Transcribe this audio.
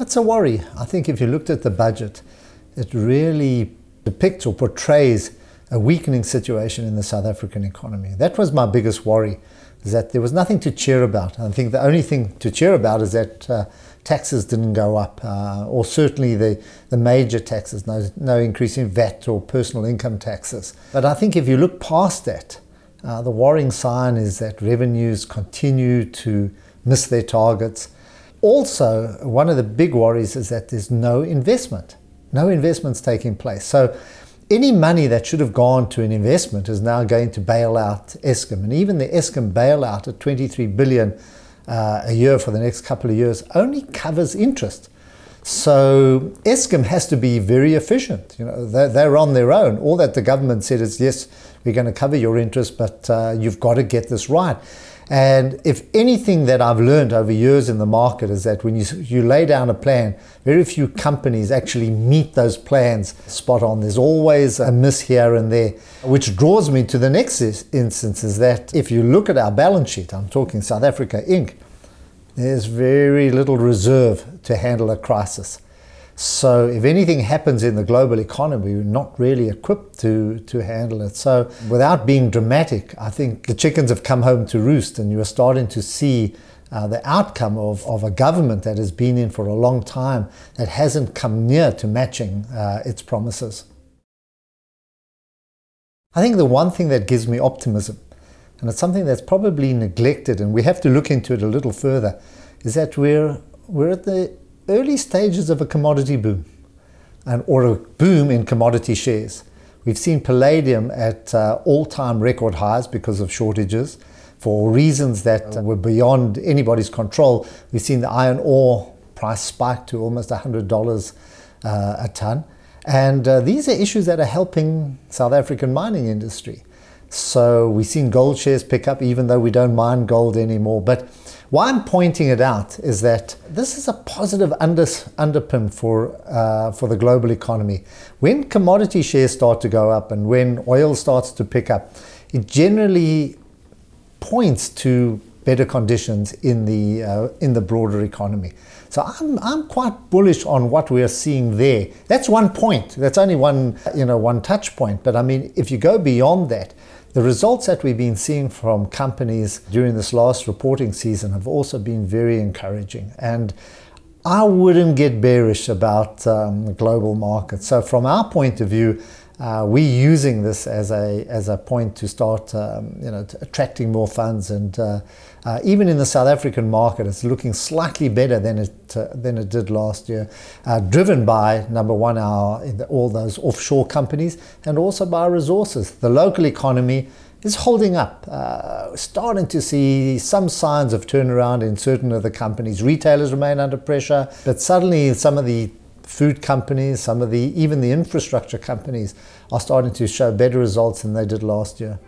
it's a worry. I think if you looked at the budget, it really depicts or portrays a weakening situation in the South African economy. That was my biggest worry, is that there was nothing to cheer about. I think the only thing to cheer about is that taxes didn't go up, or certainly the major taxes, no increase in VAT or personal income taxes. But I think if you look past that, the worrying sign is that revenues continue to miss their targets. Also, one of the big worries is that there's no investment. No investment's taking place. So any money that should have gone to an investment is now going to bail out Eskom. And even the Eskom bailout at 23 billion a year for the next couple of years only covers interest. So Eskom has to be very efficient. You know, they're on their own. All that the government said is, yes, we're going to cover your interest, but you've got to get this right. And if anything that I've learned over years in the market is that when you lay down a plan, very few companies actually meet those plans spot on. There's always a miss here and there, which draws me to the next instance, is that if you look at our balance sheet, I'm talking South Africa Inc., there's very little reserve to handle a crisis. So if anything happens in the global economy, we're not really equipped to handle it. So without being dramatic, I think the chickens have come home to roost, and you are starting to see the outcome of a government that has been in for a long time that hasn't come near to matching its promises. I think the one thing that gives me optimism, and it's something that's probably neglected, and we have to look into it a little further, is that we're at the early stages of a commodity boom, or a boom in commodity shares. We've seen palladium at all-time record highs because of shortages for reasons that were beyond anybody's control. We've seen the iron ore price spike to almost $100 a ton. And these are issues that are helping South African mining industry. So we've seen gold shares pick up, even though we don't mine gold anymore. But why I'm pointing it out is that this is a positive underpin for the global economy. When commodity shares start to go up and when oil starts to pick up, it generally points to better conditions in the broader economy. So I'm quite bullish on what we are seeing there. That's one point. That's only one touch point. But I mean, if you go beyond that, the results that we've been seeing from companies during this last reporting season have also been very encouraging. And I wouldn't get bearish about the global market. So from our point of view, we're using this as a point to start attracting more funds, and even in the South African market, it's looking slightly better than it did last year, driven by, number one, all those offshore companies, and also by resources. The local economy is holding up, starting to see some signs of turnaround in certain of the companies. Retailers remain under pressure, but suddenly some of the food companies, even the infrastructure companies are starting to show better results than they did last year.